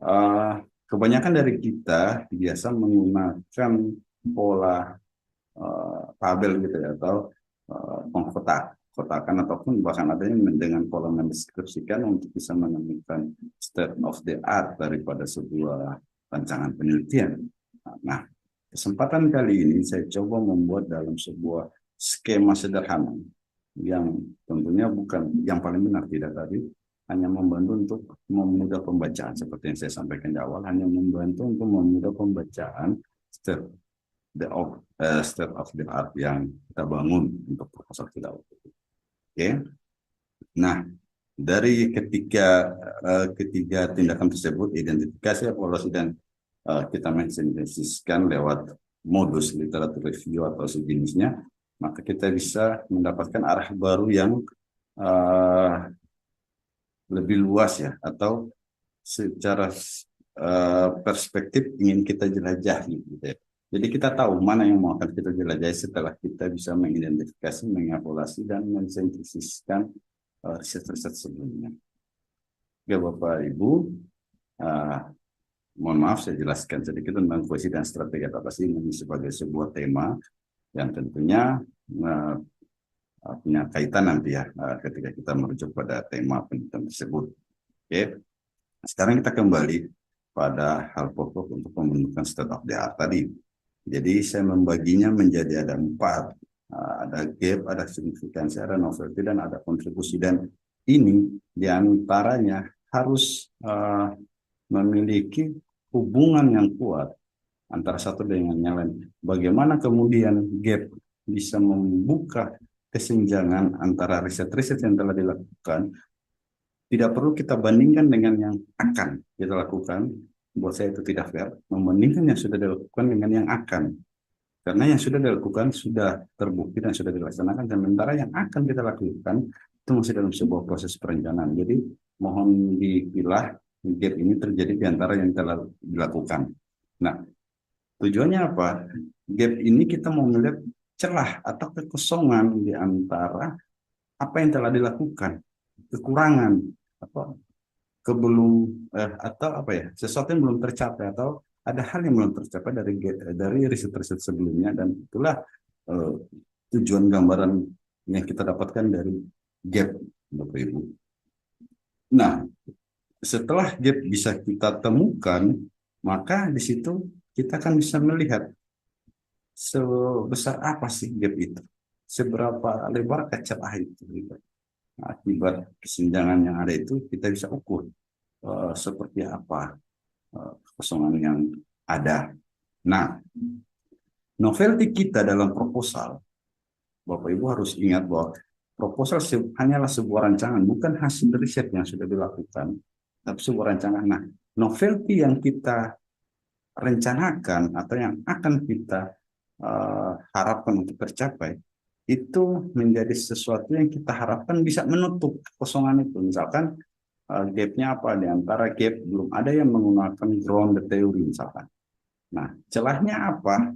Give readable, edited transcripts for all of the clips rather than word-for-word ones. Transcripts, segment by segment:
Eh, Kebanyakan dari kita biasa menggunakan pola tabel gitu ya, atau kotakan ataupun bahkan ada yang dengan pola mendeskripsikan untuk bisa menemukan state of the art daripada sebuah rancangan penelitian. Nah, kesempatan kali ini saya coba membuat dalam sebuah skema sederhana yang tentunya bukan yang paling benar tidak tadi, hanya membantu untuk memudahkan pembacaan seperti yang saya sampaikan di awal, hanya membantu untuk memudahkan pembacaan state state of the art yang kita bangun untuk proposal kita. Oke, nah dari ketiga tindakan tersebut, identifikasi, evaluasi, dan kita mensinkronisasikan lewat modus literatur review atau sejenisnya, maka kita bisa mendapatkan arah baru yang uh, lebih luas ya, atau secara perspektif ingin kita jelajahi gitu ya. Jadi kita tahu mana yang mau akan kita jelajahi setelah kita bisa mengidentifikasi, mengevaluasi, dan mensintetiskan riset-riset sebelumnya. Oke, Bapak Ibu, uh, mohon maaf saya jelaskan sedikit tentang kohesi dan strategi adaptasi ini sebagai sebuah tema yang tentunya uh, punya kaitan nanti ya ketika kita merujuk pada tema penelitian tersebut. Oke, sekarang kita kembali pada hal pokok untuk pembentukan state of the art tadi. Jadi saya membaginya menjadi ada 4. Ada gap, ada signifikansi, ada novelty, dan ada kontribusi. Dan ini diantaranya harus memiliki hubungan yang kuat antara satu dengan yang lain. Bagaimana kemudian gap bisa membuka kesenjangan antara riset-riset yang telah dilakukan, tidak perlu kita bandingkan dengan yang akan kita lakukan. Buat saya itu tidak fair membandingkan yang sudah dilakukan dengan yang akan, karena yang sudah dilakukan sudah terbukti dan sudah dilaksanakan, sementara yang akan kita lakukan itu masih dalam sebuah proses perencanaan. Jadi mohon dipilah gap ini terjadi di antara yang telah dilakukan. Nah, tujuannya apa? Gap ini kita mau melihat celah atau kekosongan di antara apa yang telah dilakukan, kekurangan, apa kebelum atau apa ya, sesuatu yang belum tercapai, atau ada hal yang belum tercapai dari riset-riset sebelumnya, dan itulah eh, tujuan gambaran yang kita dapatkan dari gap, Bapak Ibu. Nah, setelah gap bisa kita temukan, maka di situ kita akan bisa melihat sebesar apa sih gap itu, seberapa lebar celah itu gitu. Nah, akibat kesenjangan yang ada itu kita bisa ukur seperti apa kekosongan yang ada. Nah, novelty kita dalam proposal, Bapak Ibu harus ingat bahwa proposal hanyalah sebuah rancangan, bukan hasil riset yang sudah dilakukan, tapi sebuah rancangan. Nah, novelty yang kita rencanakan atau yang akan kita harapkan untuk tercapai, itu menjadi sesuatu yang kita harapkan bisa menutup kekosongan itu. Misalkan gapnya apa? Di antara gap belum ada yang menggunakan grounded theory misalkan. Nah, celahnya apa?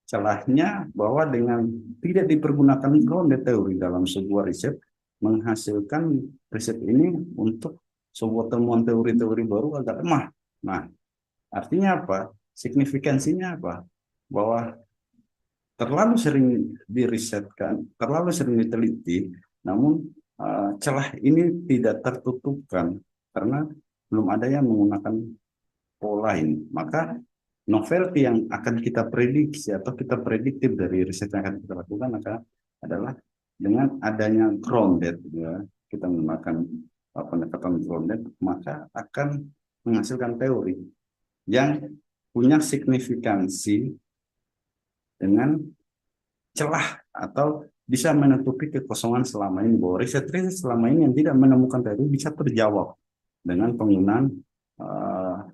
Celahnya bahwa dengan tidak dipergunakan grounded theory dalam sebuah riset, menghasilkan riset ini untuk sebuah temuan teori-teori baru agak lemah. Nah, artinya apa? Signifikansinya apa? Bahwa terlalu sering dirisetkan, terlalu sering diteliti, namun celah ini tidak tertutupkan karena belum ada yang menggunakan pola ini. Maka novelty yang akan kita prediksi atau kita prediktif dari riset yang akan kita lakukan adalah dengan adanya grounded, ya, kita menggunakan pendekatan grounded, maka akan menghasilkan teori yang punya signifikansi dengan celah atau bisa menutupi kekosongan selama ini, bahwa riset-riset selama ini yang tidak menemukan teori bisa terjawab dengan penggunaan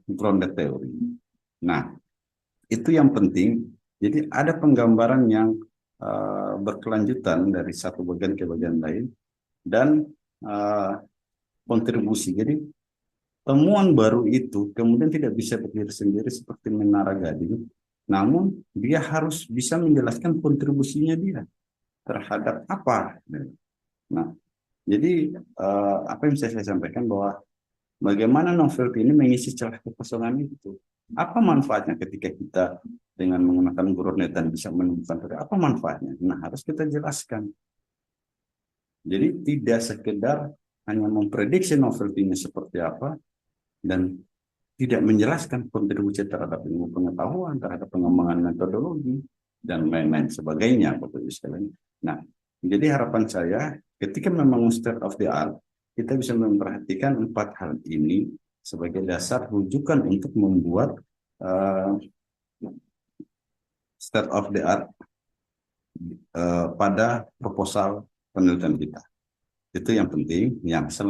grounded teori. Nah, itu yang penting. Jadi ada penggambaran yang berkelanjutan dari satu bagian ke bagian lain, dan uh, kontribusi. Jadi temuan baru itu kemudian tidak bisa berdiri sendiri seperti menara gading, namun dia harus bisa menjelaskan kontribusinya dia terhadap apa. Nah, jadi apa yang saya sampaikan bahwa bagaimana novelty ini mengisi celah kekosongan itu. Apa manfaatnya ketika kita dengan menggunakan Groundnet bisa menemukan apa manfaatnya? Nah, harus kita jelaskan. Jadi tidak sekedar hanya memprediksi novelty-nya seperti apa dan tidak menjelaskan kontribusi terhadap ilmu pengetahuan, terhadap pengembangan metodologi, dan lain-lain sebagainya, Bapak Ibu sekalian. Nah, jadi harapan saya ketika memang state of the art, kita bisa memperhatikan 4 hal ini sebagai dasar rujukan untuk membuat state of the art pada proposal penelitian kita. Itu yang penting. Yang